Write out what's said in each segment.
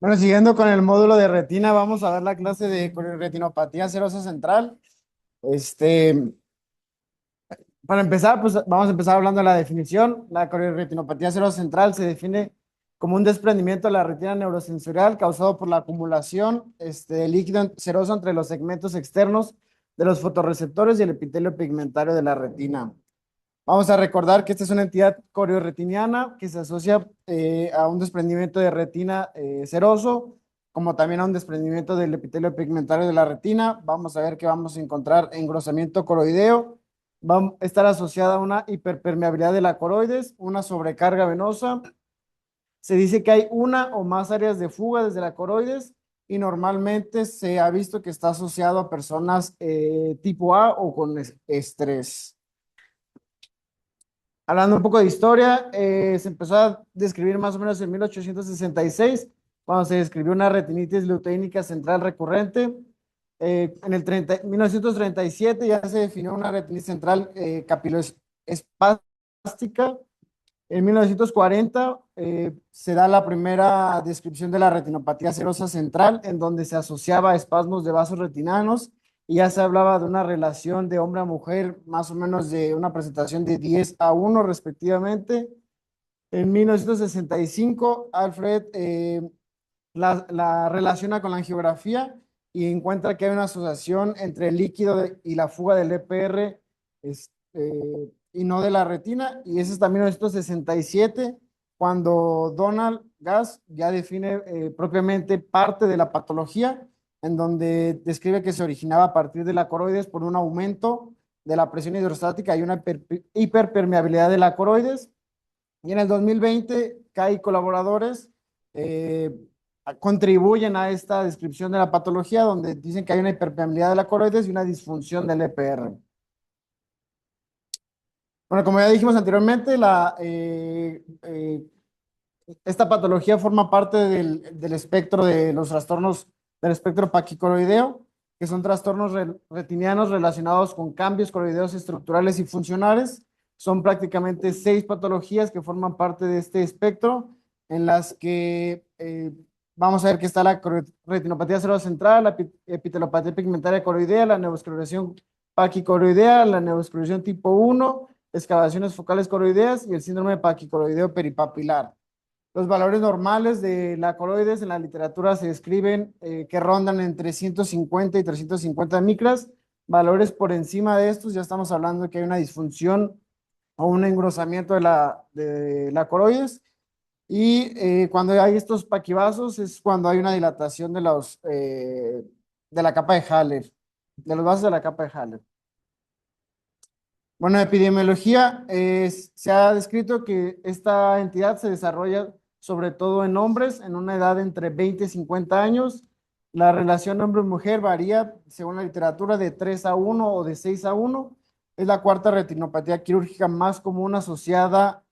Bueno, siguiendo con el módulo de retina, vamos a dar la clase de retinopatía serosa central. Este, para empezar, pues vamos a empezar hablando de la definición. La retinopatía serosa central se define como un desprendimiento de la retina neurosensorial causado por la acumulación de líquido seroso entre los segmentos externos de los fotorreceptores y el epitelio pigmentario de la retina. Vamos a recordar que esta es una entidad corioretiniana que se asocia a un desprendimiento de retina seroso, como también a un desprendimiento del epitelio pigmentario de la retina. Vamos a ver que vamos a encontrar engrosamiento coroideo. Va a estar asociada a una hiperpermeabilidad de la coroides, una sobrecarga venosa. Se dice que hay una o más áreas de fuga desde la coroides y normalmente se ha visto que está asociado a personas tipo A o con estrés. Hablando un poco de historia, se empezó a describir más o menos en 1866, cuando se describió una retinitis luteínica central recurrente. En el 1937 ya se definió una retinitis central capiloespástica. En 1940 se da la primera descripción de la retinopatía serosa central, en donde se asociaba a espasmos de vasos retinanos y ya se hablaba de una relación de hombre a mujer, más o menos de una presentación de 10:1 respectivamente. En 1965, Alfred la relaciona con la angiografía y encuentra que hay una asociación entre el líquido y la fuga del EPR y no de la retina. Y ese es también 1967, cuando Donald Gass ya define propiamente parte de la patología, en donde describe que se originaba a partir de la coroides por un aumento de la presión hidrostática y una hiperpermeabilidad de la coroides. Y en el 2020, CAI colaboradores eh, contribuyen a esta descripción de la patología, donde dicen que hay una hiperpermeabilidad de la coroides y una disfunción del EPR. Bueno, como ya dijimos anteriormente, esta patología forma parte del espectro de los trastornos del espectro paquicoroideo, que son trastornos retinianos relacionados con cambios coroideos estructurales y funcionales. Son prácticamente 6 patologías que forman parte de este espectro, en las que vamos a ver que está la retinopatía central, la epitelopatía pigmentaria coroidea, la neovascularización paquicoroidea, la neovascularización tipo 1, excavaciones focales coroideas y el síndrome de paquicoroideo peripapilar. Los valores normales de la coloides en la literatura se describen que rondan entre 150 y 350 micras. Valores por encima de estos, ya estamos hablando de que hay una disfunción o un engrosamiento de la coloides. Y cuando hay estos paquivasos es cuando hay una dilatación de la capa de Haller, de los vasos de la capa de Haller. Bueno, en epidemiología se ha descrito que esta entidad se desarrolla sobre todo en hombres en una edad entre 20 y 50 años. La relación hombre-mujer varía según la literatura de 3:1 o de 6:1. Es la cuarta retinopatía quirúrgica más común asociada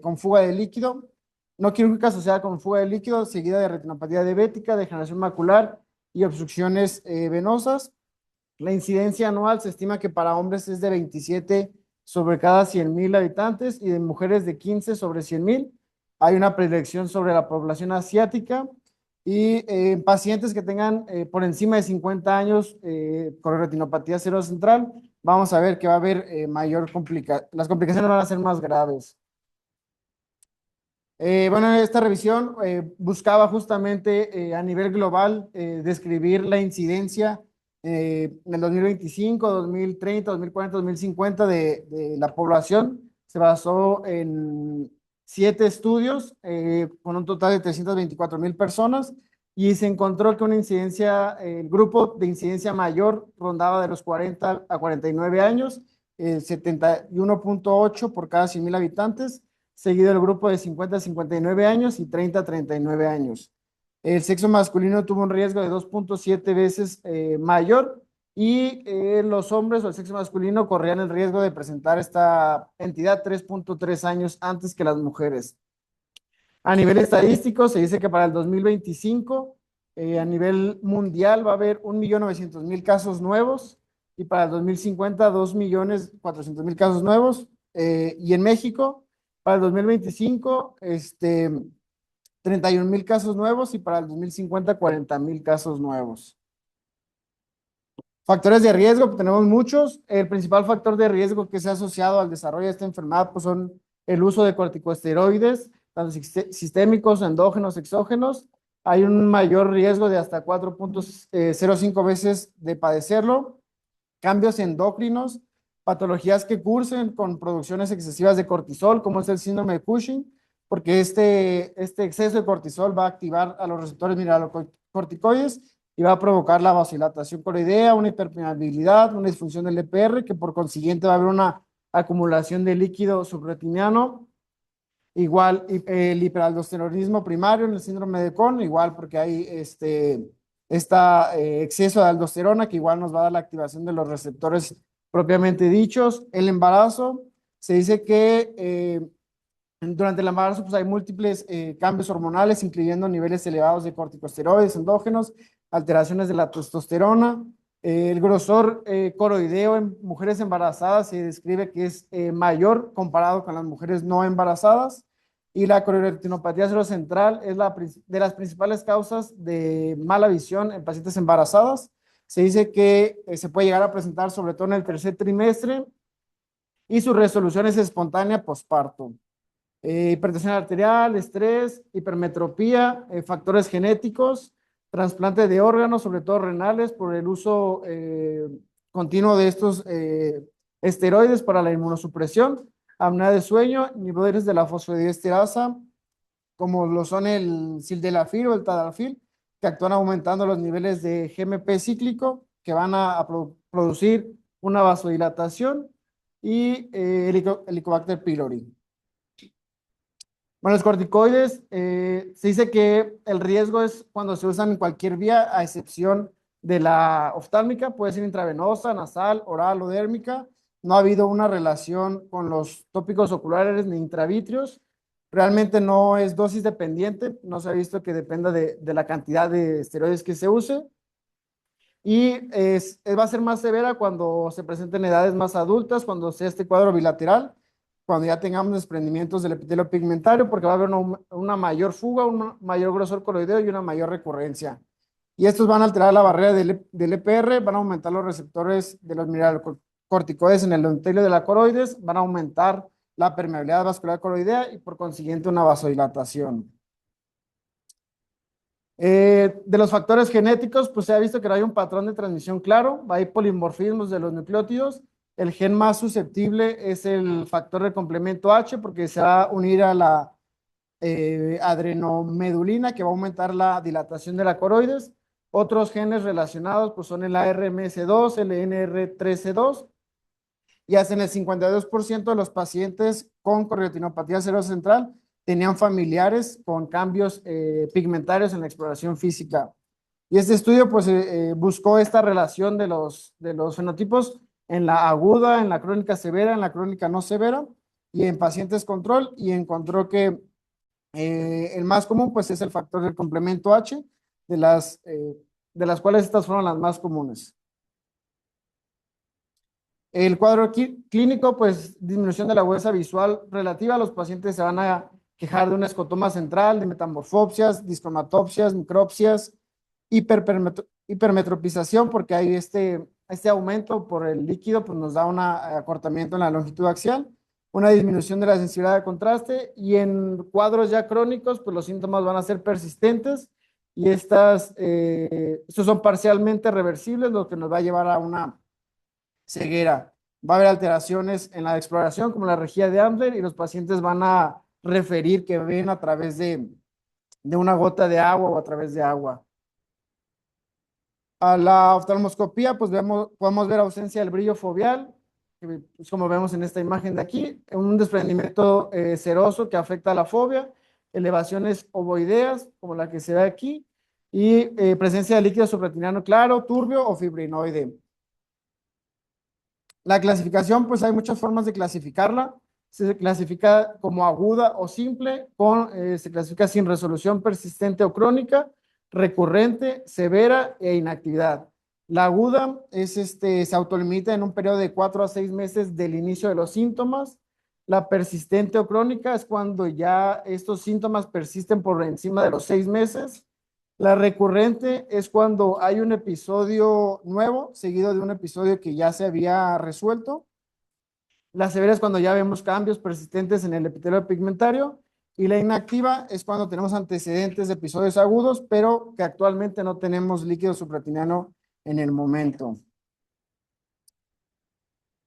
con fuga de líquido. No quirúrgica asociada con fuga de líquido, seguida de retinopatía diabética, degeneración macular y obstrucciones venosas. La incidencia anual se estima que para hombres es de 27 sobre cada 100,000 habitantes y de mujeres de 15 sobre 100,000. Hay una predilección sobre la población asiática y pacientes que tengan por encima de 50 años con retinopatía central, vamos a ver que va a haber mayor complicación, las complicaciones van a ser más graves. Bueno, esta revisión buscaba justamente a nivel global describir la incidencia en el 2025, 2030, 2040, 2050 de la población. Se basó en 7 estudios con un total de 324,000 personas y se encontró que una incidencia, el grupo de incidencia mayor rondaba de los 40 a 49 años, 71,8 por cada 100,000 habitantes, seguido el grupo de 50 a 59 años y 30 a 39 años. El sexo masculino tuvo un riesgo de 2,7 veces mayor y los hombres o el sexo masculino corrían el riesgo de presentar esta entidad 3,3 años antes que las mujeres. A nivel estadístico, se dice que para el 2025, a nivel mundial, va a haber 1,900,000 casos nuevos y para el 2050, 2,400,000 casos nuevos. Y en México, para el 2025, 31,000 casos nuevos y para el 2050 40,000 casos nuevos. Factores de riesgo, pues tenemos muchos. El principal factor de riesgo que se ha asociado al desarrollo de esta enfermedad pues son el uso de corticosteroides, tanto sistémicos, endógenos, exógenos. Hay un mayor riesgo de hasta 4,05 veces de padecerlo. Cambios endocrinos, patologías que cursen con producciones excesivas de cortisol, como es el síndrome de Cushing, porque este exceso de cortisol va a activar a los receptores mineralocorticoides y va a provocar la vasodilatación coroidea, una hiperpermeabilidad, una disfunción del EPR, que por consiguiente va a haber una acumulación de líquido subretiniano. Igual el hiperaldosteronismo primario en el síndrome de Cohn, igual porque hay exceso de aldosterona que igual nos va a dar la activación de los receptores propiamente dichos. El embarazo, se dice que durante el embarazo pues hay múltiples cambios hormonales, incluyendo niveles elevados de corticosteroides endógenos, alteraciones de la testosterona. El grosor coroideo en mujeres embarazadas se describe que es mayor comparado con las mujeres no embarazadas. Y la cororetinopatía cerocentral es de las principales causas de mala visión en pacientes embarazadas. Se dice que se puede llegar a presentar sobre todo en el tercer trimestre y su resolución es espontánea posparto. Hipertensión arterial, estrés, hipermetropía, factores genéticos, trasplante de órganos, sobre todo renales, por el uso continuo de estos esteroides para la inmunosupresión, apnea de sueño, niveles de la fosfodiesterasa, como lo son el sildenafil o el tadalafil, que actúan aumentando los niveles de GMP cíclico, que van a producir una vasodilatación, y Helicobacter pylori. Bueno, los corticoides, se dice que el riesgo es cuando se usan en cualquier vía, a excepción de la oftálmica, puede ser intravenosa, nasal, oral o dérmica. No ha habido una relación con los tópicos oculares ni intravítreos. Realmente no es dosis dependiente, no se ha visto que dependa de la cantidad de esteroides que se use. Y va a ser más severa cuando se presenten edades más adultas, cuando sea este cuadro bilateral, cuando ya tengamos desprendimientos del epitelio pigmentario, porque va a haber una mayor fuga, un mayor grosor coloideo y una mayor recurrencia. Y estos van a alterar la barrera del EPR, van a aumentar los receptores de los mineralocorticoides en el endotelio de la coroides, van a aumentar la permeabilidad vascular coroidea y por consiguiente una vasodilatación. De los factores genéticos, pues se ha visto que no hay un patrón de transmisión claro, hay polimorfismos de los nucleótidos. El gen más susceptible es el factor de complemento H, porque se va a unir a la adrenomedulina, que va a aumentar la dilatación de la coroides. Otros genes relacionados pues son el ARMS2, el NR13-2, y hacen el 52% de los pacientes con correotinopatía cerocentral tenían familiares con cambios pigmentarios en la exploración física. Y este estudio pues buscó esta relación de los fenotipos en la aguda, en la crónica severa, en la crónica no severa y en pacientes control, y encontró que el más común pues es el factor del complemento H, de las cuales estas fueron las más comunes. El cuadro clínico, pues disminución de la agudeza visual relativa. Los pacientes se van a quejar de una escotoma central, de metamorfopsias, discromatopsias, micropsias, hipermetropización, porque hay este aumento por el líquido, pues nos da un acortamiento en la longitud axial, una disminución de la sensibilidad de contraste, y en cuadros ya crónicos, pues los síntomas van a ser persistentes, y estos son parcialmente reversibles, lo que nos va a llevar a una ceguera. Va a haber alteraciones en la exploración, como la rejilla de Ambler, y los pacientes van a referir que ven a través de una gota de agua o a través de agua. A la oftalmoscopía, pues podemos ver ausencia del brillo foveal, pues como vemos en esta imagen de aquí, un desprendimiento seroso que afecta a la fovea, elevaciones ovoideas, como la que se ve aquí, y presencia de líquido subretiniano claro, turbio o fibrinoide. La clasificación, pues hay muchas formas de clasificarla. Se clasifica como aguda o simple, se clasifica sin resolución persistente o crónica, recurrente, severa e inactividad. La aguda se autolimita en un periodo de 4 a 6 meses del inicio de los síntomas. La persistente o crónica es cuando ya estos síntomas persisten por encima de los 6 meses. La recurrente es cuando hay un episodio nuevo seguido de un episodio que ya se había resuelto. La severa es cuando ya vemos cambios persistentes en el epitelio pigmentario. Y la inactiva es cuando tenemos antecedentes de episodios agudos, pero que actualmente no tenemos líquido subretiniano en el momento.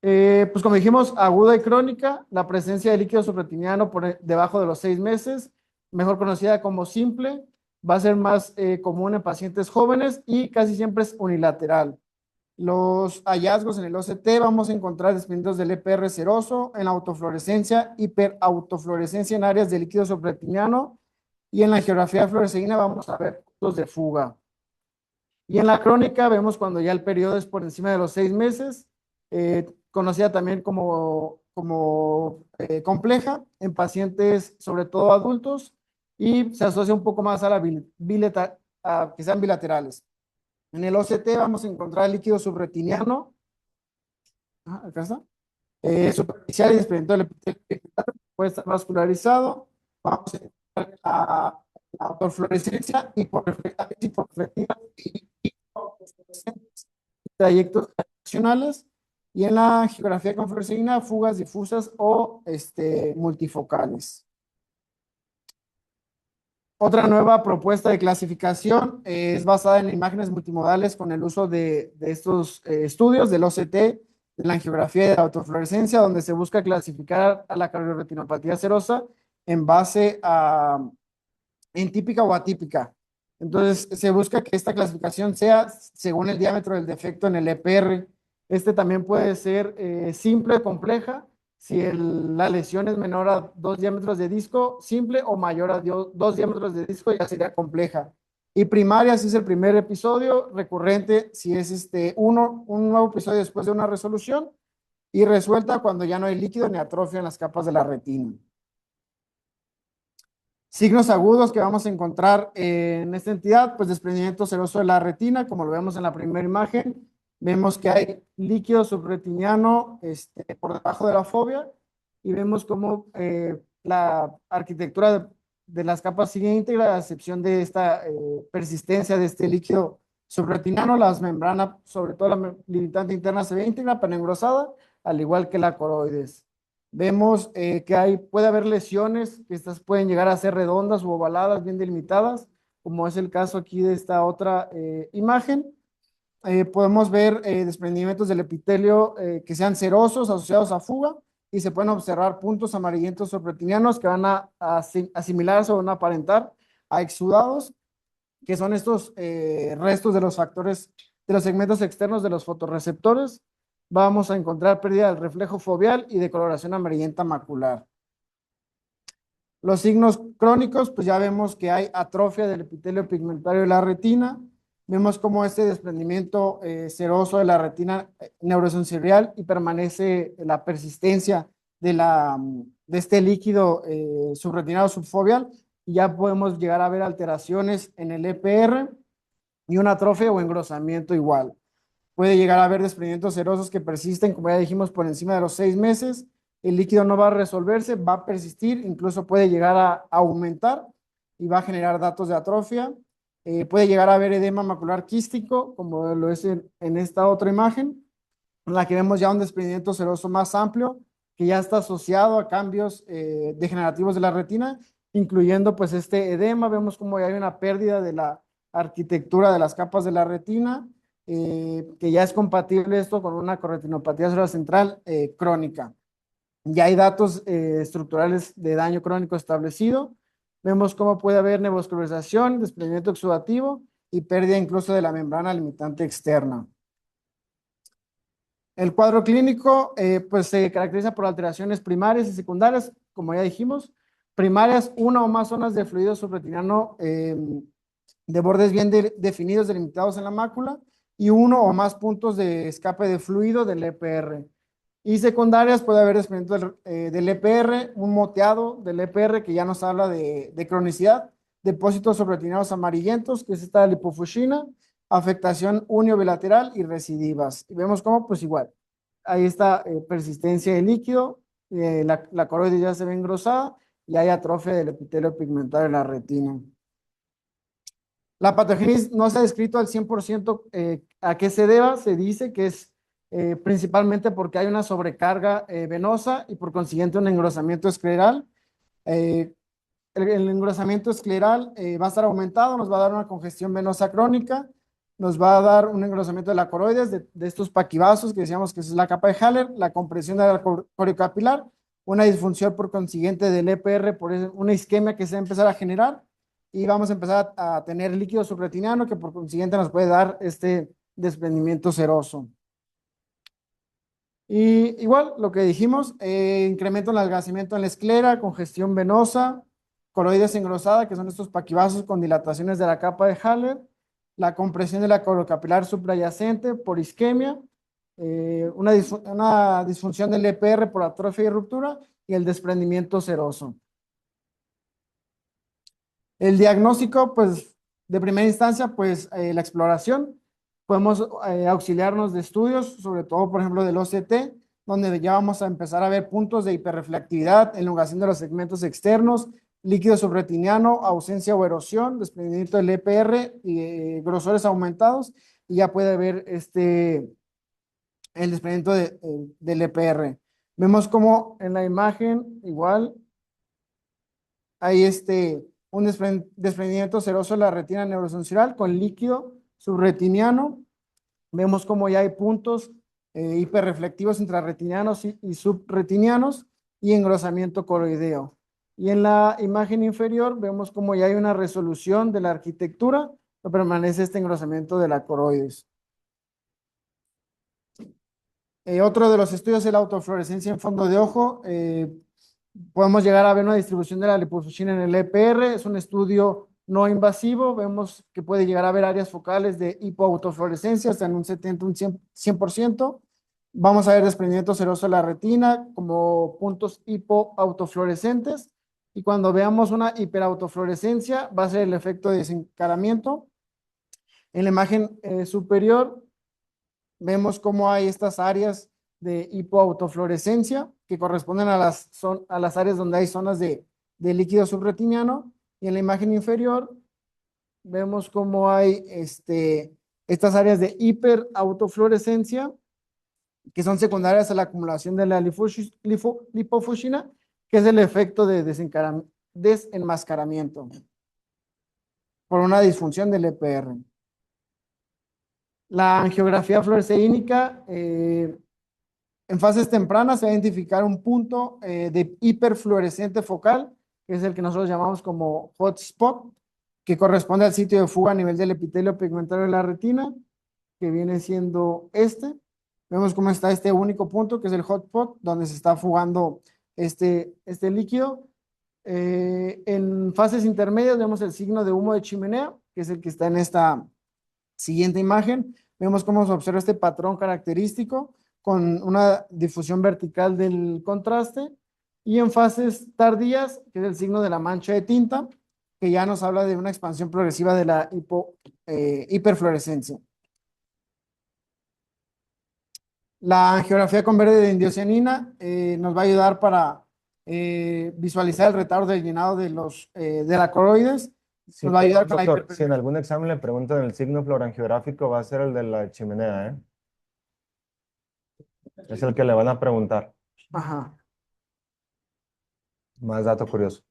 Pues como dijimos, aguda y crónica, la presencia de líquido subretiniano por debajo de los 6 meses, mejor conocida como simple, va a ser más común en pacientes jóvenes y casi siempre es unilateral. Los hallazgos en el OCT vamos a encontrar desprendidos del EPR seroso, en la autofluorescencia, hiperautofluorescencia en áreas de líquido subretiniano y en la angiografía de fluoresceína vamos a ver puntos de fuga. Y en la crónica vemos cuando ya el periodo es por encima de los 6 meses, conocida también como compleja en pacientes, sobre todo adultos, y se asocia un poco más a a que sean bilaterales. En el OCT vamos a encontrar líquido subretiniano, acá está, superficial y desprendido del epitelio, puede estar vascularizado. Vamos a encontrar la autofluorescencia hiporreflectiva y trayectos adicionales. Y en la geografía con fluoresceína, fugas difusas o multifocales. Otra nueva propuesta de clasificación es basada en imágenes multimodales con el uso de estos estudios del OCT, de la angiografía y de la autofluorescencia, donde se busca clasificar a la cardiorretinopatía serosa en base a en típica o atípica. Entonces, se busca que esta clasificación sea según el diámetro del defecto en el EPR. Este también puede ser simple o compleja, si la lesión es menor a 2 diámetros de disco simple o mayor a 2 diámetros de disco, ya sería compleja. Y primaria, si es el primer episodio, recurrente, si es un nuevo episodio después de una resolución, y resuelta cuando ya no hay líquido ni atrofia en las capas de la retina. Signos agudos que vamos a encontrar en esta entidad, pues desprendimiento seroso de la retina, como lo vemos en la primera imagen. Vemos que hay líquido subretiniano por debajo de la fovea y vemos cómo la arquitectura de las capas sigue íntegra, a excepción de esta persistencia de este líquido subretiniano. Las membranas, sobre todo la limitante interna, se ve íntegra, pero engrosada, al igual que la coroides. Vemos que puede haber lesiones, que estas pueden llegar a ser redondas o ovaladas, bien delimitadas, como es el caso aquí de esta otra imagen. Podemos ver desprendimientos del epitelio que sean serosos, asociados a fuga, y se pueden observar puntos amarillentos subretinianos que van a asimilarse o van a aparentar a exudados, que son estos restos de los factores, de los segmentos externos de los fotorreceptores. Vamos a encontrar pérdida del reflejo foveal y de coloración amarillenta macular. Los signos crónicos, pues ya vemos que hay atrofia del epitelio pigmentario de la retina. Vemos como este desprendimiento seroso de la retina neurosensorial y permanece la persistencia de este líquido subretinado subfoveal. Y ya podemos llegar a ver alteraciones en el EPR y una atrofia o engrosamiento igual. Puede llegar a haber desprendimientos serosos que persisten, como ya dijimos, por encima de los 6 meses. El líquido no va a resolverse, va a persistir, incluso puede llegar a aumentar y va a generar datos de atrofia. Puede llegar a haber edema macular quístico, como lo es en esta otra imagen, en la que vemos ya un desprendimiento seroso más amplio, que ya está asociado a cambios degenerativos de la retina, incluyendo pues este edema. Vemos como ya hay una pérdida de la arquitectura de las capas de la retina, que ya es compatible esto con una corretinopatía cerebral central crónica. Ya hay datos estructurales de daño crónico establecido. Vemos cómo puede haber nevosclerización, desprendimiento exudativo y pérdida incluso de la membrana limitante externa. El cuadro clínico pues se caracteriza por alteraciones primarias y secundarias, como ya dijimos. Primarias, una o más zonas de fluido subretiniano de bordes bien definidos, delimitados en la mácula, y uno o más puntos de escape de fluido del EPR. Y secundarias puede haber desprendimiento del EPR, un moteado del EPR que ya nos habla de cronicidad, depósitos subretinianos amarillentos, que es esta lipofuscina, afectación unio-bilateral y recidivas. Y vemos cómo, pues igual, ahí está persistencia de líquido la coroides ya se ve engrosada y hay atrofia del epitelio pigmentar de la retina. La patogénesis no se ha descrito al 100% a qué se deba. Se dice que es principalmente porque hay una sobrecarga venosa y por consiguiente un engrosamiento escleral. Eh, el engrosamiento escleral va a estar aumentado, nos va a dar una congestión venosa crónica, nos va a dar un engrosamiento de la coroides, de estos paquivasos que decíamos que es la capa de Haller, la compresión de la coriocapilar, una disfunción por consiguiente del EPR por una isquemia que se va a empezar a generar y vamos a empezar a tener líquido subretiniano que por consiguiente nos puede dar este desprendimiento seroso. Y igual, lo que dijimos, incremento en el adelgazamiento en la esclera, congestión venosa, coroides engrosada, que son estos paquivasos con dilataciones de la capa de Haller, la compresión de la corocapilar suprayacente por isquemia, una disfunción del EPR por atrofia y ruptura, y el desprendimiento seroso. El diagnóstico, pues, de primera instancia, pues, la exploración. Podemos auxiliarnos de estudios, sobre todo, por ejemplo, del OCT, donde ya vamos a empezar a ver puntos de hiperreflectividad, elongación de los segmentos externos, líquido subretiniano, ausencia o erosión, desprendimiento del EPR y grosores aumentados, y ya puede haber el desprendimiento del EPR. Vemos como en la imagen, igual, hay un desprendimiento seroso de la retina neurosensorial con líquido subretiniano. Vemos como ya hay puntos hiperreflectivos intrarretinianos y subretinianos y engrosamiento coroideo. Y en la imagen inferior vemos como ya hay una resolución de la arquitectura, pero permanece este engrosamiento de la coroides. Otro de los estudios es la autofluorescencia en fondo de ojo. Podemos llegar a ver una distribución de la lipofuscina en el EPR. Es un estudio no invasivo. Vemos que puede llegar a haber áreas focales de hipoautofluorescencia hasta en un 70, un 100%. Vamos a ver desprendimiento seroso de la retina como puntos hipoautofluorescentes. Y cuando veamos una hiperautofluorescencia, va a ser el efecto de desencaramiento. En la imagen superior vemos cómo hay estas áreas de hipoautofluorescencia que corresponden a las áreas donde hay zonas de líquido subretiniano, y en la imagen inferior vemos cómo hay estas áreas de hiperautofluorescencia que son secundarias a la acumulación de la lipofuscina, que es el efecto de desenmascaramiento por una disfunción del EPR. La angiografía fluoresceínica, en fases tempranas se va a identificar un punto de hiperfluorescente focal, que es el que nosotros llamamos como hotspot, que corresponde al sitio de fuga a nivel del epitelio pigmentario de la retina, que viene siendo este. Vemos cómo está este único punto, que es el hotspot, donde se está fugando este líquido. En fases intermedias vemos el signo de humo de chimenea, que es el que está en esta siguiente imagen. Vemos cómo se observa este patrón característico con una difusión vertical del contraste, y en fases tardías, que es el signo de la mancha de tinta, que ya nos habla de una expansión progresiva de la hiperfluorescencia. La angiografía con verde de indocianina nos va a ayudar para visualizar el retardo del llenado de la coroides. Sí, Nos va a ayudar con doctor, si en algún examen le preguntan el signo fluorangiográfico, va a ser el de la chimenea, ¿eh? Es el que le van a preguntar. Ajá. Más dato curioso.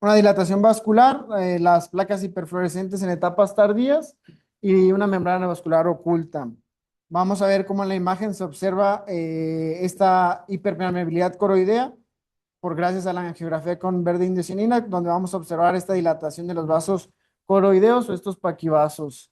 Una dilatación vascular, las placas hiperfluorescentes en etapas tardías y una membrana vascular oculta. Vamos a ver cómo en la imagen se observa esta hiperpermeabilidad coroidea por gracias a la angiografía con verde indocianina, donde vamos a observar esta dilatación de los vasos coroideos o estos paquivasos.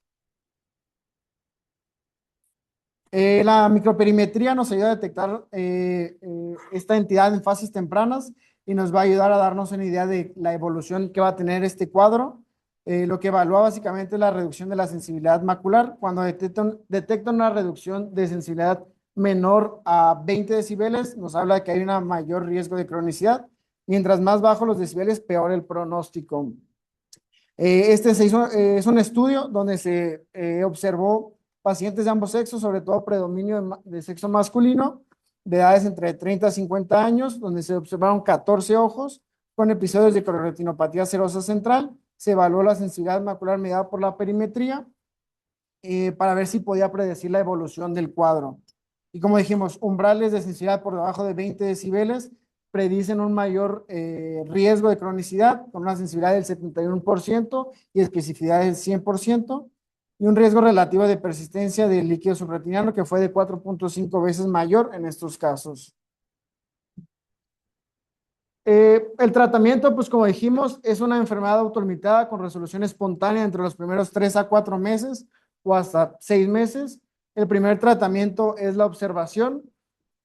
La microperimetría nos ayuda a detectar esta entidad en fases tempranas y nos va a ayudar a darnos una idea de la evolución que va a tener este cuadro. Lo que evalúa básicamente es la reducción de la sensibilidad macular. Cuando detecta una reducción de sensibilidad menor a 20 decibeles, nos habla de que hay un mayor riesgo de cronicidad. Mientras más bajos los decibeles, peor el pronóstico. Es un estudio donde se observó pacientes de ambos sexos, sobre todo predominio de sexo masculino, de edades entre 30 a 50 años, donde se observaron 14 ojos con episodios de corretinopatía serosa central. Se evaluó la sensibilidad macular medida por la perimetría para ver si podía predecir la evolución del cuadro. Y como dijimos, umbrales de sensibilidad por debajo de 20 decibeles predicen un mayor riesgo de cronicidad, con una sensibilidad del 71% y especificidad del 100%, y un riesgo relativo de persistencia del líquido subretiniano que fue de 4.5 veces mayor en estos casos. El tratamiento, pues como dijimos, es una enfermedad autolimitada con resolución espontánea entre los primeros 3 a 4 meses o hasta 6 meses. El primer tratamiento es la observación,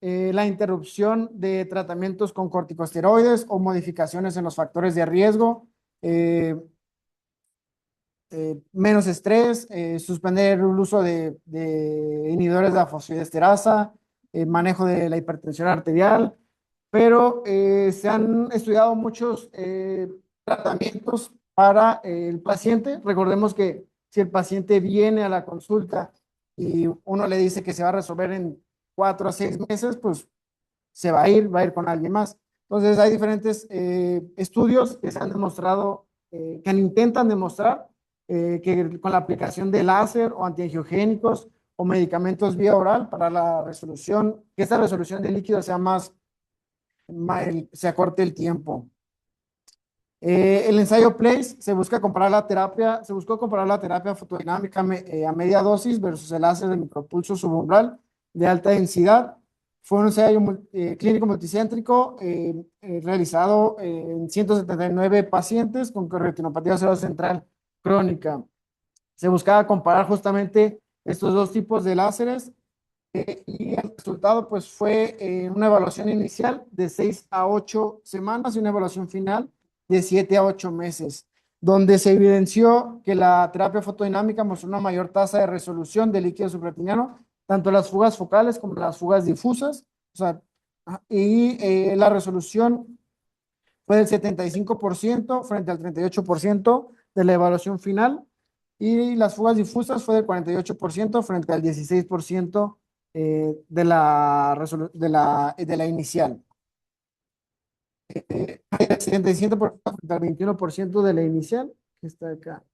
la interrupción de tratamientos con corticosteroides o modificaciones en los factores de riesgo, eh, menos estrés, suspender el uso de inhibidores de la fosfodiesterasa, manejo de la hipertensión arterial, pero se han estudiado muchos tratamientos para el paciente. Recordemos que si el paciente viene a la consulta y uno le dice que se va a resolver en 4 a 6 meses, pues va a ir con alguien más. Entonces hay diferentes estudios que se han demostrado, que intentan demostrar que con la aplicación de láser o antiangiogénicos o medicamentos vía oral para la resolución, que esta resolución de líquido sea se acorte el tiempo. El ensayo PLACE se buscó comparar la terapia fotodinámica a media dosis versus el láser de micropulso subumbral de alta densidad. Fue un ensayo clínico multicéntrico realizado en 179 pacientes con retinopatía serosa central crónica. Se buscaba comparar justamente estos dos tipos de láseres y el resultado pues fue una evaluación inicial de 6 a 8 semanas y una evaluación final de 7 a 8 meses, donde se evidenció que la terapia fotodinámica mostró una mayor tasa de resolución del líquido subretiniano, tanto las fugas focales como las fugas difusas, o sea, y la resolución fue del 75% frente al 38% de la evaluación final, y las fugas difusas fue del 48% frente al 16% de la inicial. El 77% frente al 21% de la inicial, que está acá.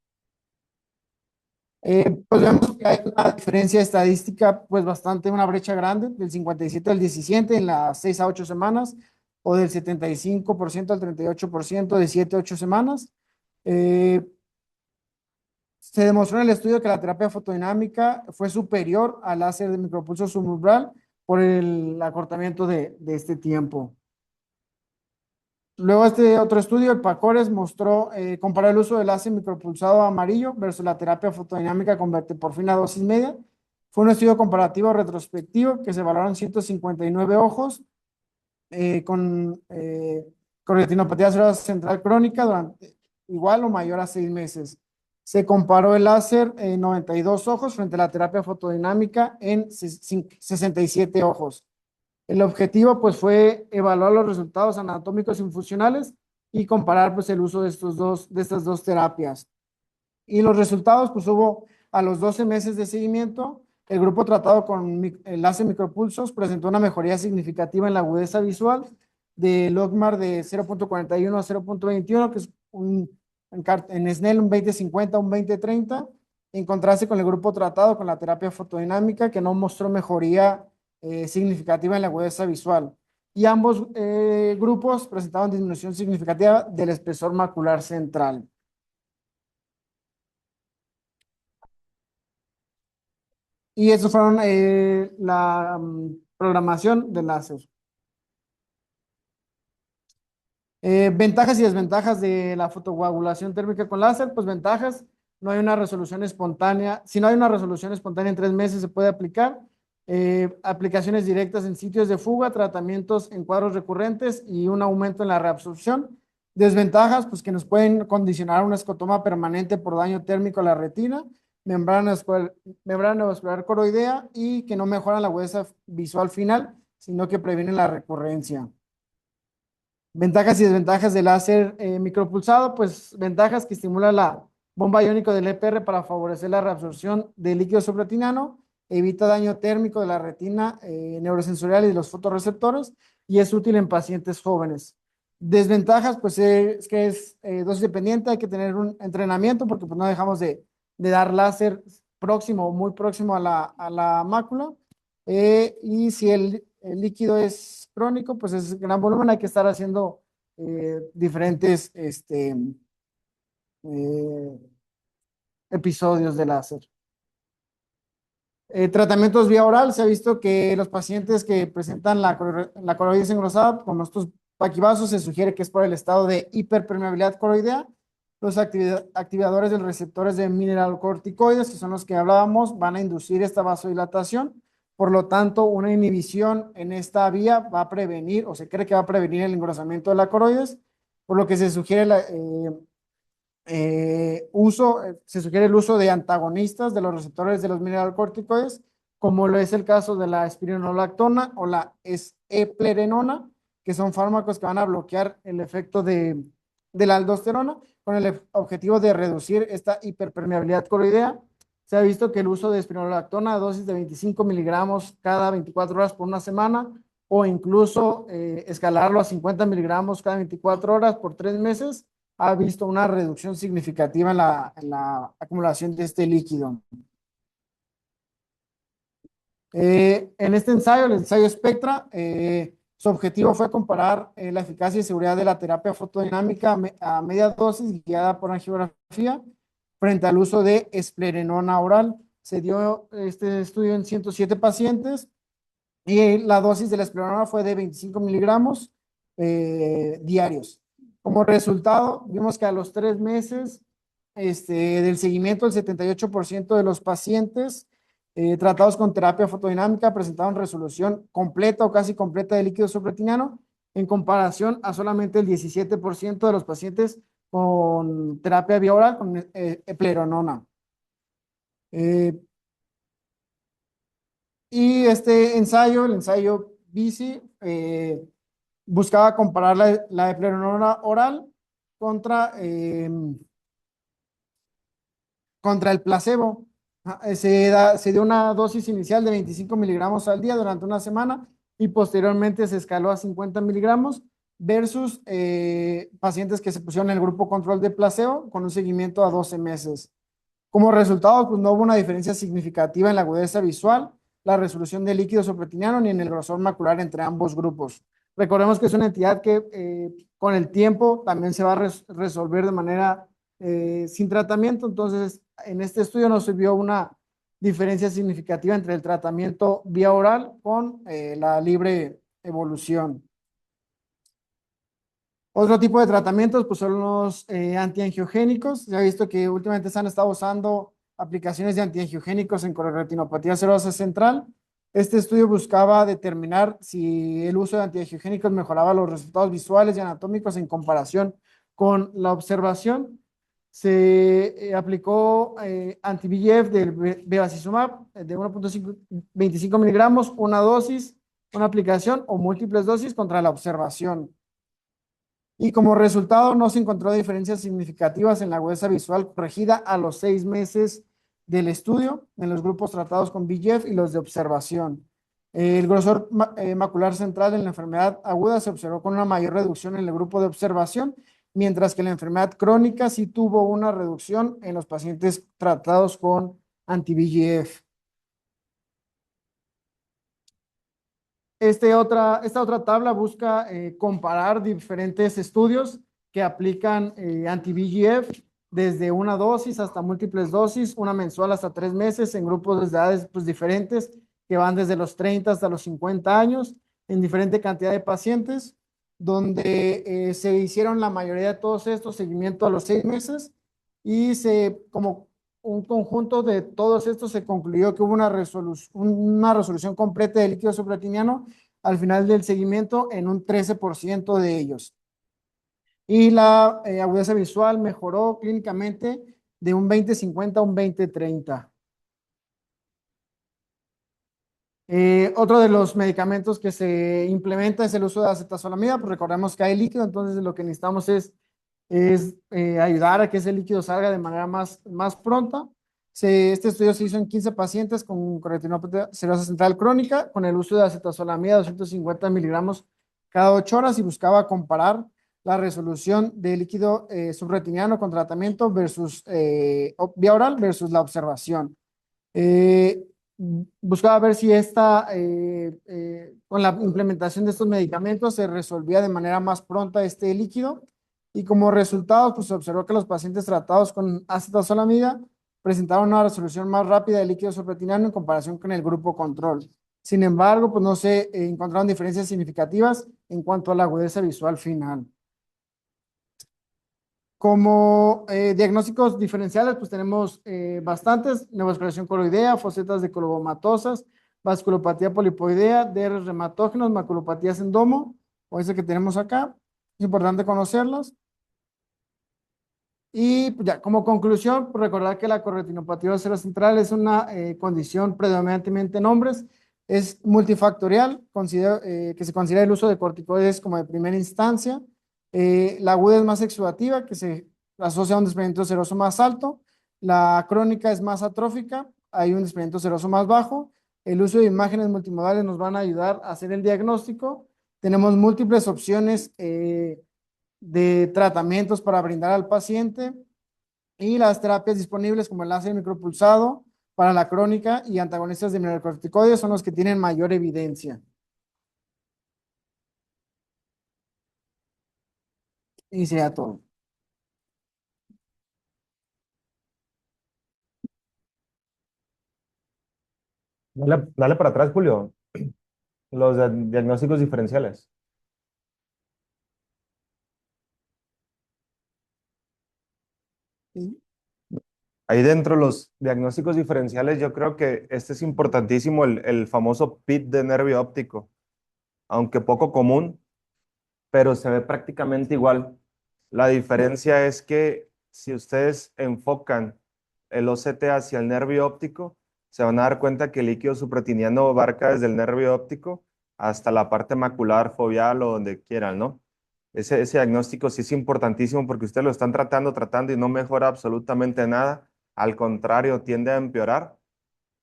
Pues vemos que hay una diferencia estadística, pues bastante, una brecha grande, del 57 al 17 en las 6 a 8 semanas, o del 75% al 38% de 7 a 8 semanas. Se demostró en el estudio que la terapia fotodinámica fue superior al láser de micropulso subumbral por el acortamiento de este tiempo. Luego este otro estudio, el PACORES, mostró, comparó el uso del láser micropulsado amarillo versus la terapia fotodinámica con verteporfina dosis media. Fue un estudio comparativo retrospectivo que se evaluaron 159 ojos con retinopatía serosa central crónica durante igual o mayor a 6 meses. Se comparó el láser en 92 ojos frente a la terapia fotodinámica en 67 ojos. El objetivo pues fue evaluar los resultados anatómicos y funcionales y comparar pues el uso de estas dos terapias. Y los resultados pues hubo a los 12 meses de seguimiento, el grupo tratado con el láser micropulsos presentó una mejoría significativa en la agudeza visual de logMAR de 0.41 a 0.21, que es en Snell un 20/50, un 20/30, en contraste con el grupo tratado con la terapia fotodinámica que no mostró mejoría significativa en la agudeza visual. Y ambos grupos presentaban disminución significativa del espesor macular central. Y eso fueron la programación del láser. Ventajas y desventajas de la fotocoagulación térmica con láser. Pues ventajas, no hay una resolución espontánea. Si no hay una resolución espontánea en 3 meses se puede aplicar. Aplicaciones directas en sitios de fuga, tratamientos en cuadros recurrentes y un aumento en la reabsorción. Desventajas, pues que nos pueden condicionar un escotoma permanente por daño térmico a la retina, membrana neovascular coroidea y que no mejoran la agudeza visual final, sino que previenen la recurrencia. Ventajas y desventajas del láser micropulsado, pues ventajas que estimula la bomba iónica del EPR para favorecer la reabsorción de líquido subretinano evita daño térmico de la retina neurosensorial y de los fotorreceptores y es útil en pacientes jóvenes. Desventajas, pues es que es dosis dependiente, hay que tener un entrenamiento porque pues no dejamos de dar láser próximo o muy próximo a la mácula. Y si el líquido es crónico, pues es gran volumen, hay que estar haciendo diferentes eh, episodios de láser. Tratamientos vía oral, se ha visto que los pacientes que presentan la coroides engrosada con estos paquivasos se sugiere que es por el estado de hiperpermeabilidad coroidea. Los activadores de los receptores de mineralocorticoides, que son los que hablábamos, van a inducir esta vasodilatación. Por lo tanto, una inhibición en esta vía va a prevenir, o se cree que va a prevenir el engrosamiento de la coroides, por lo que se sugiere se sugiere el uso de antagonistas de los receptores de los mineralocorticoides, como lo es el caso de la espironolactona o la eplerenona, que son fármacos que van a bloquear el efecto de la aldosterona con el objetivo de reducir esta hiperpermeabilidad coroidea. Se ha visto que el uso de espironolactona a dosis de 25 miligramos cada 24 horas por una semana o incluso escalarlo a 50 miligramos cada 24 horas por 3 meses ha visto una reducción significativa en la acumulación de este líquido. En este ensayo, el ensayo Spectra, su objetivo fue comparar la eficacia y seguridad de la terapia fotodinámica a media dosis guiada por angiografía frente al uso de esplerenona oral. Se dio este estudio en 107 pacientes y la dosis de la esplerenona fue de 25 miligramos diarios. Como resultado, vimos que a los 3 meses del seguimiento, el 78% de los pacientes tratados con terapia fotodinámica presentaron resolución completa o casi completa de líquido subretiniano, en comparación a solamente el 17% de los pacientes con terapia vía oral con eplerenona. Y este ensayo, el ensayo BICI, buscaba comparar la eplerenona oral contra, contra el placebo. Se dio una dosis inicial de 25 miligramos al día durante una semana y posteriormente se escaló a 50 miligramos versus pacientes que se pusieron en el grupo control de placebo con un seguimiento a 12 meses. Como resultado, pues no hubo una diferencia significativa en la agudeza visual, la resolución del líquido subretiniano ni en el grosor macular entre ambos grupos. Recordemos que es una entidad que con el tiempo también se va a resolver de manera sin tratamiento, entonces en este estudio no se vio una diferencia significativa entre el tratamiento vía oral con la libre evolución. Otro tipo de tratamientos pues son los antiangiogénicos. Se ha visto que últimamente se han estado usando aplicaciones de antiangiogénicos en correretinopatía serosa central. Este estudio buscaba determinar si el uso de antiangiogénicos mejoraba los resultados visuales y anatómicos en comparación con la observación. Se aplicó anti-VEGF del bevacizumab de 1.25 miligramos, una dosis, una aplicación o múltiples dosis contra la observación. Y como resultado no se encontró diferencias significativas en la agudeza visual corregida a los 6 meses del estudio en los grupos tratados con VEGF y los de observación. El grosor macular central en la enfermedad aguda se observó con una mayor reducción en el grupo de observación, mientras que la enfermedad crónica sí tuvo una reducción en los pacientes tratados con anti-VEGF. Esta otra tabla busca comparar diferentes estudios que aplican anti-VEGF desde una dosis hasta múltiples dosis, una mensual hasta 3 meses en grupos de edades pues, diferentes que van desde los 30 hasta los 50 años en diferente cantidad de pacientes, donde se hicieron la mayoría de todos estos seguimiento a los 6 meses y como un conjunto de todos estos se concluyó que hubo una resolución completa del líquido subretiniano al final del seguimiento en un 13% de ellos. Y la agudeza visual mejoró clínicamente de un 20/50 a un 20/30. Otro de los medicamentos que se implementa es el uso de acetazolamida, pues recordemos que hay líquido, entonces lo que necesitamos es ayudar a que ese líquido salga de manera más pronta. Este estudio se hizo en 15 pacientes con retinopatía serosa central crónica con el uso de acetazolamida 250 miligramos cada 8 horas y buscaba comparar la resolución de líquido subretiniano con tratamiento versus vía oral versus la observación. Eh, Buscaba ver si con la implementación de estos medicamentos se resolvía de manera más pronta este líquido y como resultado, pues se observó que los pacientes tratados con acetazolamida presentaron una resolución más rápida del líquido subretinano en comparación con el grupo control. Sin embargo, pues no se encontraron diferencias significativas en cuanto a la agudeza visual final. Como diagnósticos diferenciales, pues tenemos bastantes: neovascularización coloidea, fosetas de colobomatosas, vasculopatía polipoidea, DR reumatógenos, maculopatías en domo, o ese que tenemos acá. Es importante conocerlos. Y pues, ya, como conclusión, pues, recordar que la corretinopatía ocero central es una condición predominantemente en hombres, es multifactorial, que se considera el uso de corticoides como de primera instancia. La aguda es más exudativa, que se asocia a un desprendimiento seroso más alto. La crónica es más atrófica, hay un desprendimiento seroso más bajo. El uso de imágenes multimodales nos van a ayudar a hacer el diagnóstico. Tenemos múltiples opciones de tratamientos para brindar al paciente y las terapias disponibles como el láser micropulsado para la crónica y antagonistas de mineralocorticoides son los que tienen mayor evidencia. Y sería todo. Dale para atrás, Julio. Los diagnósticos diferenciales. Sí. Ahí dentro de los diagnósticos diferenciales, yo creo que este es importantísimo, el famoso PIT de nervio óptico, aunque poco común, pero se ve prácticamente igual. La diferencia es que si ustedes enfocan el OCT hacia el nervio óptico, se van a dar cuenta que el líquido subretiniano abarca desde el nervio óptico hasta la parte macular, foveal o donde quieran, ¿no? Ese diagnóstico sí es importantísimo porque ustedes lo están tratando y no mejora absolutamente nada. Al contrario, tiende a empeorar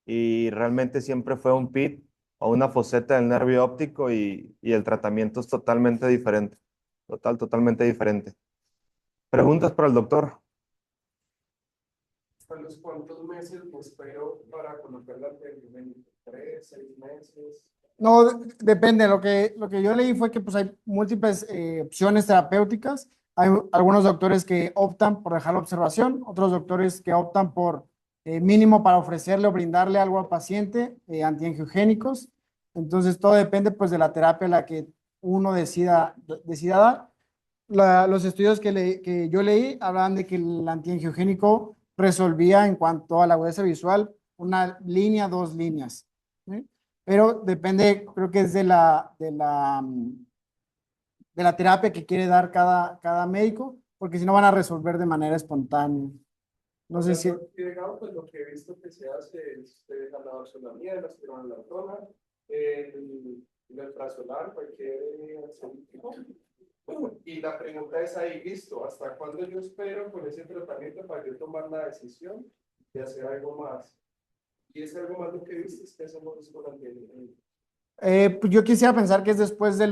y realmente siempre fue un PIT o una foseta del nervio óptico y el tratamiento es totalmente diferente. Totalmente diferente. Preguntas para el doctor. ¿A los cuántos meses me espero para colocar la tecnología? ¿3, 6 meses? No, depende. Lo que yo leí fue que pues, hay múltiples opciones terapéuticas. Hay algunos doctores que optan por dejar la observación, otros doctores que optan por mínimo para ofrecerle o brindarle algo al paciente, antiangiogénicos. Entonces, todo depende pues de la terapia a la que uno decida dar. Los estudios que yo leí hablaban de que el antiangiogénico resolvía en cuanto a la agudeza visual una línea, dos líneas, ¿sí? Pero depende, creo que es de la terapia que quiere dar cada médico, porque si no van a resolver de manera espontánea. No sé si... Digamos, pues lo que he visto que se hace es la doxolamida, la spironolactona, el letrazolam, cualquier ansiolítico. Y la pregunta es ahí, listo, ¿hasta cuándo yo espero con ese tratamiento para yo tomar la decisión de hacer algo más? Y es algo más lo que viste, es que hacemos con la Pues yo quisiera pensar que es después de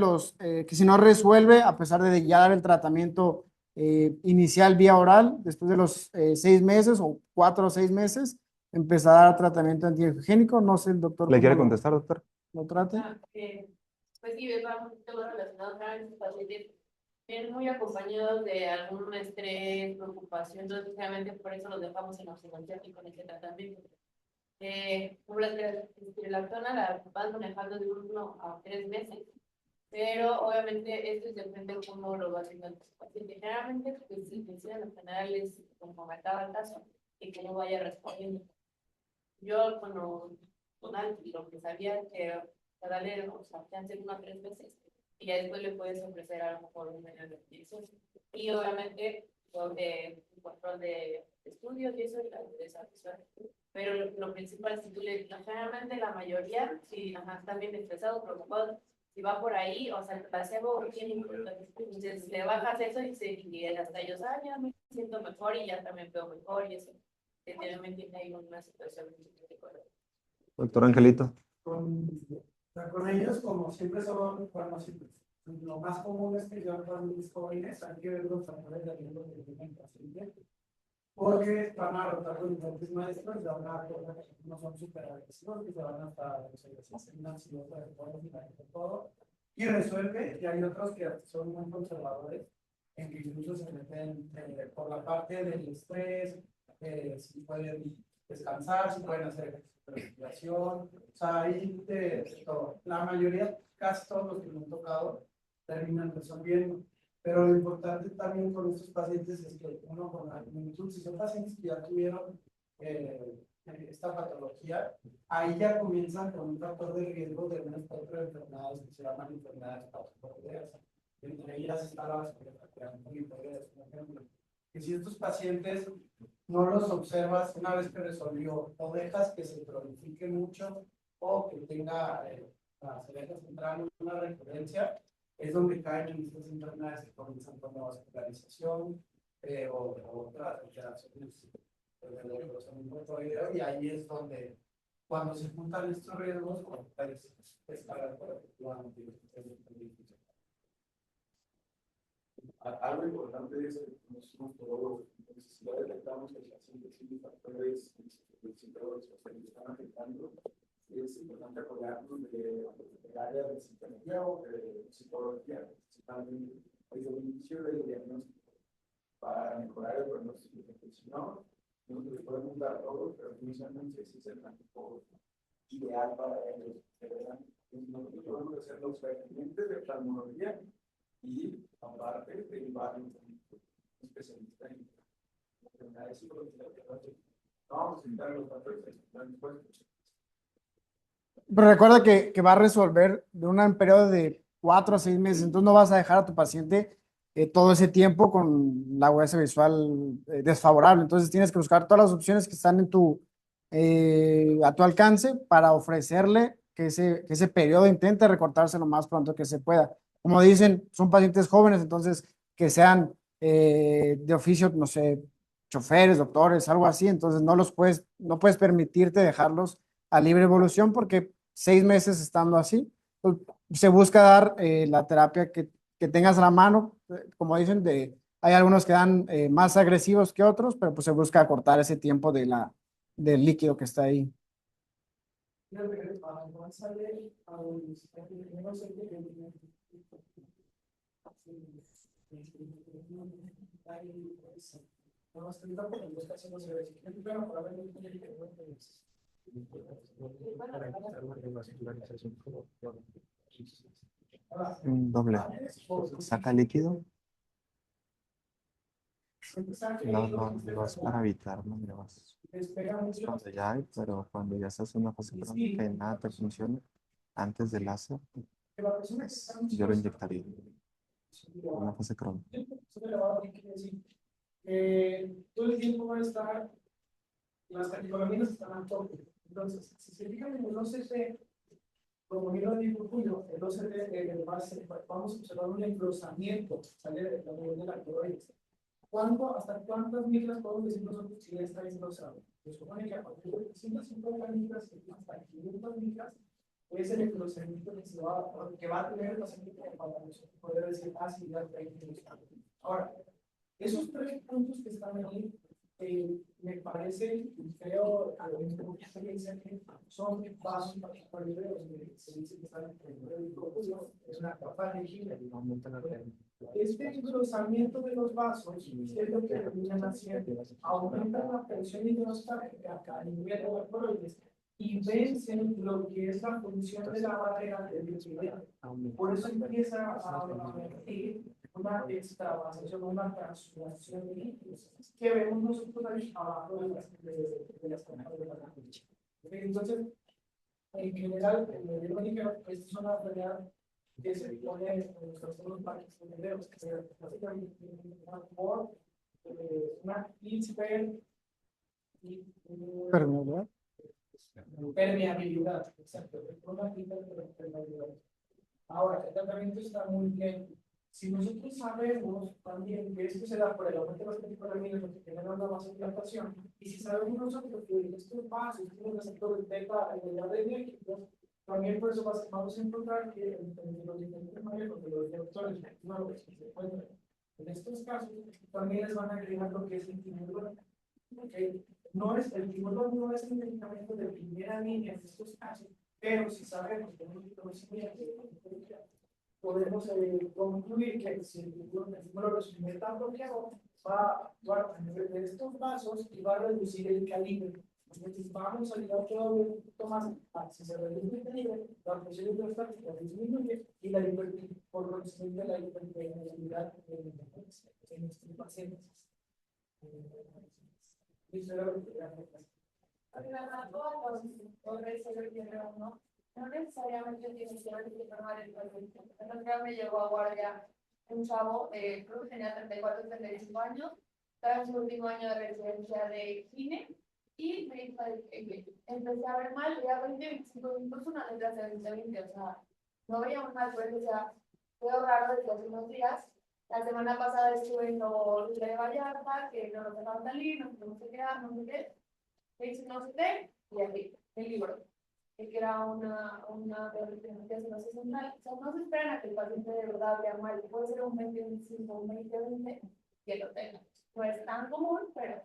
que si no resuelve, a pesar de ya dar el tratamiento inicial vía oral, después de los 6 meses o 4 o 6 meses, empezar a dar tratamiento antihigiénico. No sé el doctor ¿Le cómo quiere lo, contestar, doctor? lo trate. Pues sí, va un poquito más relacionado otra vez, los pacientes vienen muy acompañados de algún estrés, preocupación, entonces precisamente por eso los dejamos en observación y con ese tratamiento. Como la espironolactona la vas manejando de 1 a 3 meses, pero obviamente esto depende de cómo lo va haciendo el paciente. Generalmente, pues sí, en general es como comentaba el caso y que no vaya respondiendo. Yo, con Alti, lo que sabía que para darle, o sea, chance 1 a 3 meses y ya después le puedes ofrecer a lo mejor un medio de repetición. Y obviamente, un control de estudios y eso, y la de visual. Pero lo principal, si tú generalmente la mayoría, si están bien estresados, preocupados, si va por ahí, o sea, el placebo tiene importante. Entonces, le bajas eso y hasta ellos, ya me siento mejor y ya también veo mejor y eso. definitivamente hay una situación muy crítica. Doctor Angelito. con, con ellos, como siempre son, bueno, siempre, lo más común es que yo con mis jóvenes hay que ver los factores de riesgo que tienen el paciente, porque van a rotar con diferentes maestros y van a cosas que no son súper agresivos, que se van hasta los asesinos y otras cosas y todo, y resuelve, y hay otros que son muy conservadores, en que incluso se meten por la parte del estrés, si pueden descansar, si pueden hacer respiración, o sea, hay de todo. La mayoría, casi todos los que me han tocado, terminan resolviendo. Pero lo importante también con estos pacientes es que uno con la magnitud, si son pacientes que ya tuvieron esta patología, ahí ya comienzan con un factor de riesgo de un espectro de enfermedades que se llaman enfermedades pausadas. Entre ellas está la vasculopatía amiloidosa, por ejemplo. Que si estos pacientes no los observas una vez que resolvió, o dejas que se cronifique mucho, o que tenga se deja centrar en una recurrencia, es donde caen en estas enfermedades que comienzan con la vascularización o otras alteraciones del procesamiento motor, y ahí es donde, cuando se juntan estos riesgos, es para efectivamente. Algo importante es que nosotros todos si ya detectamos que el paciente tiene factores psicólogos que le están afectando, es importante acordarnos del área de psicología o de psicología, también desde el inicio del diagnóstico para mejorar el pronóstico, porque si no, nosotros podemos dar todo, pero inicialmente ese es el campo ideal para ellos, ¿verdad? Entonces nosotros podemos hacer los referentes de plasmología y aparte derivar un especialista en enfermedades psicológicas. No vamos a entrar en los factores después. Pero recuerda que va a resolver de un periodo de 4 a 6 meses, entonces no vas a dejar a tu paciente todo ese tiempo con la huesa visual desfavorable. Entonces tienes que buscar todas las opciones que están a tu alcance para ofrecerle que ese periodo intente recortarse lo más pronto que se pueda. Como dicen, son pacientes jóvenes, entonces que sean de oficio, no sé, choferes, doctores, algo así, entonces no puedes permitirte dejarlos a libre evolución porque 6 meses estando así, pues, se busca dar la terapia que tengas a la mano, como dicen, hay algunos que dan más agresivos que otros, pero pues se busca acortar ese tiempo del líquido que está ahí. Un doble. Saca líquido. No es para evitar más. Cuando ya hay, pero cuando ya estás en una fase crónica y nada te funciona, antes del láser, yo lo inyectaría. Una fase crónica. Todo el tiempo va a estar, las catecolaminas están al tope. Entonces, si se fijan en el OCT, como yo lo digo, Julio, el OCT vamos a observar un engrosamiento, sale de la nivel de la tiroides. ¿Hasta cuántas micras podemos decir nosotros que ya está engrosado? Se supone que a partir de 150 micras hasta 500 micras es el engrosamiento que va a tener el paciente para poder decir, sí, ya está engrosado. Ahora, esos 3 puntos que están ahí, me parece, creo, que son vasos particulares de los que se dice que están en el es una capa legible. Este engrosamiento de los vasos es lo que terminan haciendo. Aumentan la presión hidrostática a nivel de la tiroides y vencen lo que es la función de la barrera de liquidez. Por eso empieza a haber una extravasación, una transformación de líquidos que vemos nosotros ahí abajo de las capas de la cancha. Entonces, en general, en el biológico, esta es una enfermedad que se pone en los trastornos parkinsonianos, que se básicamente por una permeabilidad, exacto, una hiperpermeabilidad. Ahora, el tratamiento está muy bien. Si nosotros sabemos también que esto se da por el aumento de las catecolaminas, lo que genera una vasodilatación, y si sabemos nosotros que estos vasos tienen receptores beta adrenérgicos, también por eso vamos a encontrar que en los diferentes manejos de los receptores nuevos que se encuentran en estos casos, también les van a agregar lo que es el timolol. Okay. No es, el timolol no es un medicamento de primera línea en estos casos, pero si sabemos que tenemos conocimiento podemos concluir que si el timolol está bloqueado, va a tener estos vasos y va a reducir el calibre. Entonces vamos a ayudar todavía un poquito más a si se reduce el calibre, la presión hidrostática disminuye y la por lo tanto la hiperpermeabilidad en estos pacientes. No necesariamente tiene que ver con el paciente. Entonces me llegó a guardia un chavo, creo que tenía 34, 35 años, estaba en su último año de residencia de cine y me dijo que empecé a ver mal, ya 20, 25 minutos, una letra de 20, 20, o sea, no veía mal, pero o sea, veo raro desde hace unos días. La semana pasada estuve en los de Vallarta, que no nos dejaban salir, no sé qué, no sé qué, no sé qué, y aquí, el libro que era una rehabilitación nacional. O sea, no se esperan a que el paciente de verdad vea mal. Puede ser un 20-25, un 20-20 que lo tenga. No es tan común, pero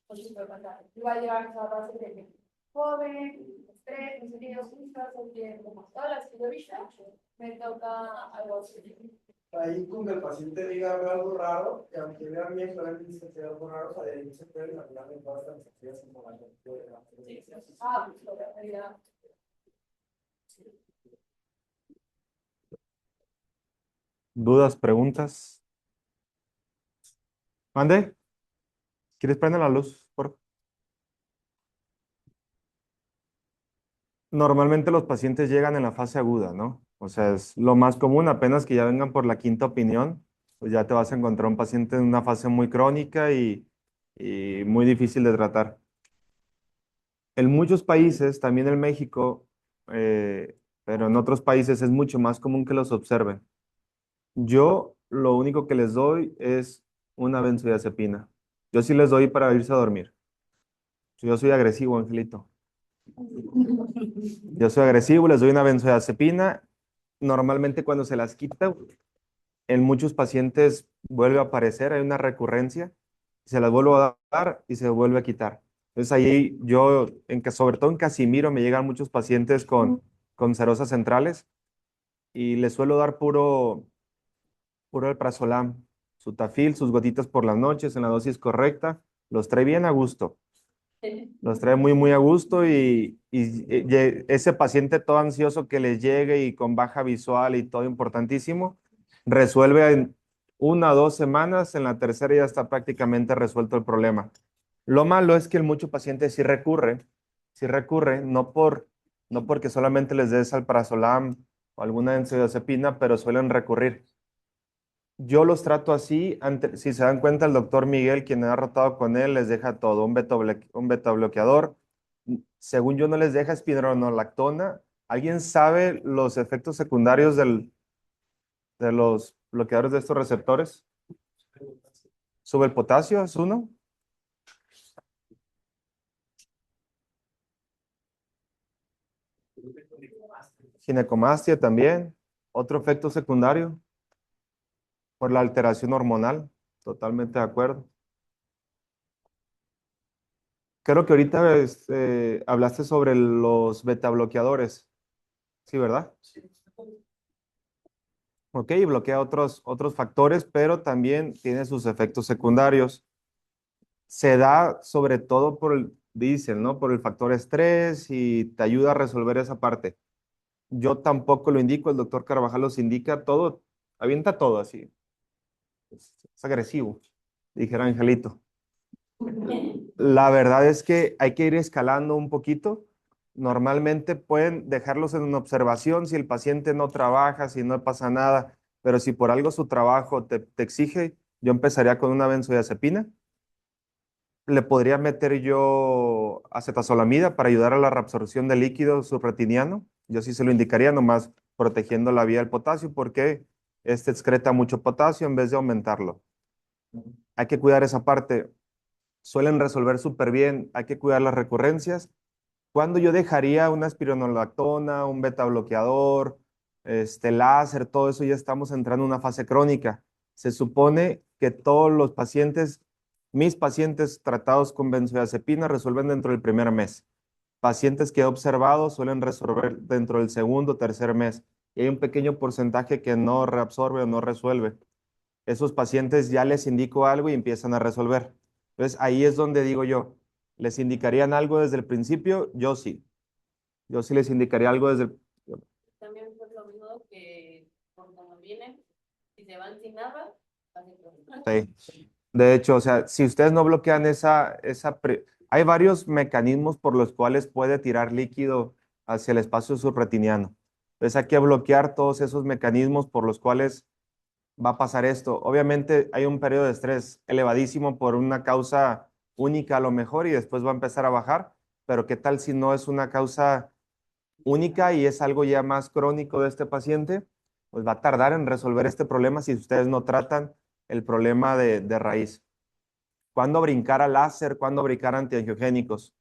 pues sí puede pasar. Y va a llegar a base de joven, estrés, no sé qué, como todas las que yo he visto, me toca algo así. Ahí con que el paciente diga algo raro, que aunque vea bien, probablemente dice que algo raro, o sea, de ahí se puede imaginar en todas las actividades como la Pues lo que realidad. ¿Dudas, preguntas? ¿Mande? ¿Quieres prender la luz? Normalmente los pacientes llegan en la fase aguda, ¿no? O sea, es lo más común, apenas que ya vengan por la quinta opinión, pues ya te vas a encontrar un paciente en una fase muy crónica y muy difícil de tratar. En muchos países, también en México, pero en otros países es mucho más común que los observen. Yo lo único que les doy es una benzodiazepina. Yo sí les doy para irse a dormir. Yo soy agresivo, Angelito. Yo soy agresivo, les doy una benzodiazepina. Normalmente cuando se las quita, en muchos pacientes vuelve a aparecer, hay una recurrencia, se las vuelvo a dar y se vuelve a quitar. Entonces ahí yo, sobre todo en Casimiro, me llegan muchos pacientes con cerosas centrales y les suelo dar puro alprazolam, su tafil, sus gotitas por las noches en la dosis correcta, los trae bien a gusto. Los trae muy, muy a gusto y ese paciente todo ansioso que les llegue y con baja visual y todo importantísimo, resuelve en 1 o 2 semanas, en la tercera ya está prácticamente resuelto el problema. Lo malo es que el mucho paciente sí recurre, no porque solamente les des alprazolam o alguna benzodiazepina, pero suelen recurrir. Yo los trato así, si se dan cuenta, el doctor Miguel, quien ha rotado con él, les deja todo, un beta bloqueador. Según yo, no les deja espironolactona. ¿Alguien sabe los efectos secundarios de los bloqueadores de estos receptores? ¿Sube el potasio? ¿Es uno? Ginecomastia también. Otro efecto secundario por la alteración hormonal. Totalmente de acuerdo. Creo que ahorita hablaste sobre los beta bloqueadores. Sí, ¿verdad? Ok, bloquea otros factores, pero también tiene sus efectos secundarios. Se da sobre todo dicen, ¿no? Por el factor estrés y te ayuda a resolver esa parte. Yo tampoco lo indico, el doctor Carvajal los indica todo, avienta todo así. Es agresivo, dijera Angelito. La verdad es que hay que ir escalando un poquito. Normalmente pueden dejarlos en una observación si el paciente no trabaja, si no pasa nada, pero si por algo su trabajo te exige, yo empezaría con una benzodiazepina. Le podría meter yo acetazolamida para ayudar a la reabsorción de líquido subretiniano. Yo sí se lo indicaría, nomás protegiendo la vía del potasio, porque este excreta mucho potasio en vez de aumentarlo. Hay que cuidar esa parte. Suelen resolver súper bien, hay que cuidar las recurrencias. ¿Cuándo yo dejaría una espironolactona, un beta bloqueador, láser, todo eso? Ya estamos entrando en una fase crónica. Se supone que todos los pacientes, mis pacientes tratados con benzodiazepina resuelven dentro del primer mes. Pacientes que he observado suelen resolver dentro del segundo o tercer mes. Y hay un pequeño porcentaje que no reabsorbe o no resuelve. Esos pacientes ya les indico algo y empiezan a resolver. Entonces ahí es donde digo yo, ¿les indicarían algo desde el principio? Yo sí. Yo sí les indicaría algo desde el... También fue lo mismo que por como vienen, si se van sin nada, hacen problemas. Sí. De hecho, o sea, si ustedes no bloquean hay varios mecanismos por los cuales puede tirar líquido hacia el espacio subretiniano. Entonces hay que bloquear todos esos mecanismos por los cuales va a pasar esto. Obviamente hay un periodo de estrés elevadísimo por una causa única a lo mejor y después va a empezar a bajar, pero ¿qué tal si no es una causa única y es algo ya más crónico de este paciente? Pues va a tardar en resolver este problema si ustedes no tratan el problema de raíz. ¿Cuándo brincar al láser? ¿Cuándo brincar antiangiogénicos?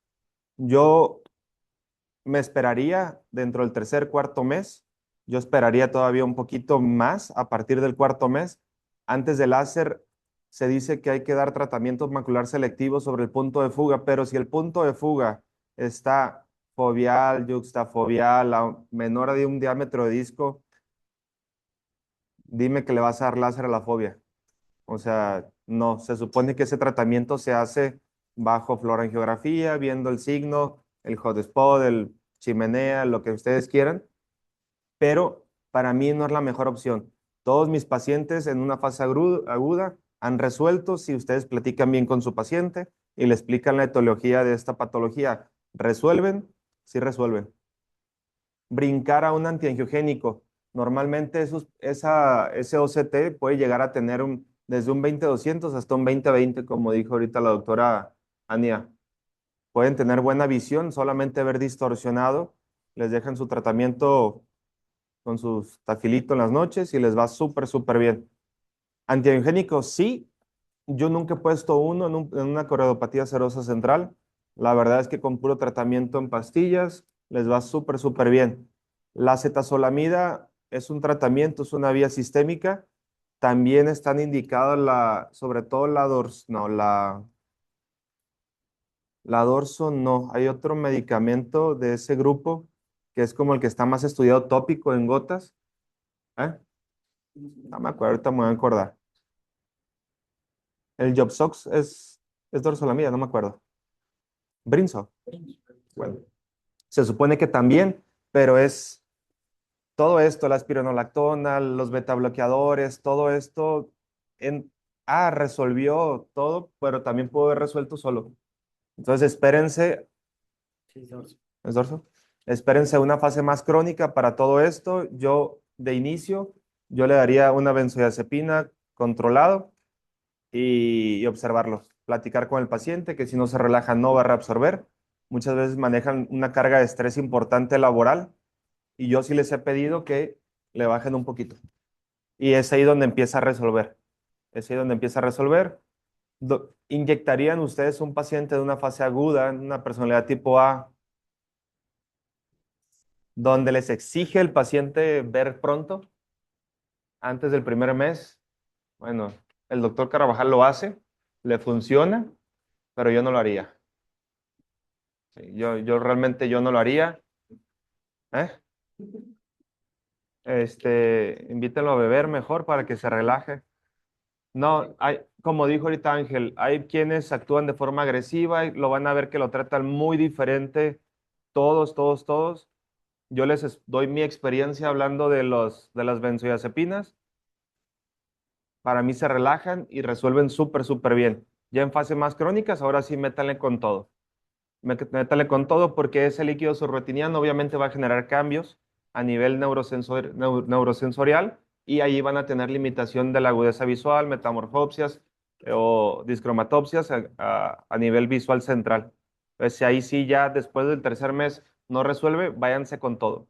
Yo me esperaría dentro del tercer, cuarto mes. Yo esperaría todavía un poquito más a partir del cuarto mes. Antes del láser se dice que hay que dar tratamiento macular selectivo sobre el punto de fuga, pero si el punto de fuga está foveal, yuxtafoveal, menor de un diámetro de disco, dime que le vas a dar láser a la fobia. O sea, no, se supone que ese tratamiento se hace bajo fluorangiografía, viendo el signo, el hotspot, el chimenea, lo que ustedes quieran, pero para mí no es la mejor opción. Todos mis pacientes en una fase aguda han resuelto si ustedes platican bien con su paciente y le explican la etiología de esta patología. ¿Resuelven? Sí resuelven. Brincar a un antiangiogénico. Normalmente ese OCT puede llegar a tener desde un 20-200 hasta un 20-20, como dijo ahorita la doctora Ania. Pueden tener buena visión, solamente ver distorsionado. Les dejan su tratamiento con sus tafilito en las noches y les va súper, súper bien. Antiangiogénicos, sí. Yo nunca he puesto uno en una coreopatía serosa central. La verdad es que con puro tratamiento en pastillas les va súper, súper bien. La acetazolamida es un tratamiento, es una vía sistémica. También están indicados sobre todo la dorso, no. Hay otro medicamento de ese grupo que es como el que está más estudiado tópico en gotas. ¿Eh? No me acuerdo, ahorita me voy a acordar. El Jobsox es dorsolamida, no me acuerdo. Brinzo. Bueno, se supone que también, pero es todo esto, la espironolactona, los betabloqueadores, todo esto, resolvió todo, pero también pudo haber resuelto solo. Entonces espérense, ¿es dorso? Espérense una fase más crónica para todo esto. De inicio, yo le daría una benzodiazepina controlado y observarlo. Platicar con el paciente, que si no se relaja no va a reabsorber. Muchas veces manejan una carga de estrés importante laboral y yo sí les he pedido que le bajen un poquito. Y es ahí donde empieza a resolver. Es ahí donde empieza a resolver. ¿Inyectarían ustedes un paciente de una fase aguda, una personalidad tipo A, donde les exige el paciente ver pronto, antes del primer mes? Bueno, el doctor Carvajal lo hace, le funciona, pero yo no lo haría. Sí, yo realmente yo no lo haría. ¿Eh? Invítenlo a beber mejor para que se relaje. No, como dijo ahorita Ángel, hay quienes actúan de forma agresiva y lo van a ver que lo tratan muy diferente. Todos, todos, todos. Yo les doy mi experiencia hablando de las benzodiazepinas. Para mí se relajan y resuelven súper, súper bien. Ya en fases más crónicas, ahora sí métanle con todo. Métale con todo porque ese líquido subreptiniano obviamente va a generar cambios a nivel neurosensorial y ahí van a tener limitación de la agudeza visual, metamorfopsias o discromatopsias a nivel visual central. Entonces, si ahí sí ya después del tercer mes no resuelve, váyanse con todo.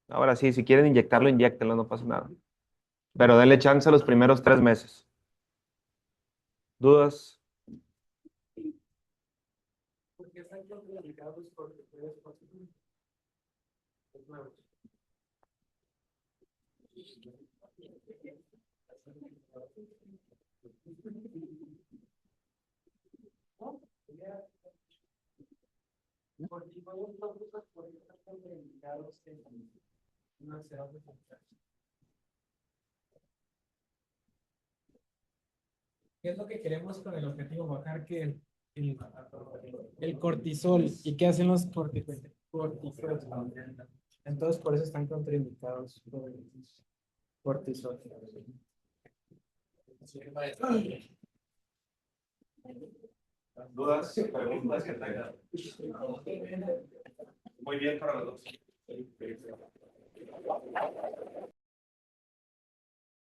Ahora sí, si quieren inyectarlo, inyéctenlo, no pasa nada. pero denle chance los primeros 3 meses. ¿Dudas? Porque están contraindicados porque puedes consumir. ¿Qué es lo que queremos con el objetivo? Bajar que el cortisol. ¿Y qué hacen los corticoides? Entonces, por eso están contraindicados por el cortisol. ¿Dudas? ¿Preguntas que tengan? Muy bien para los dos.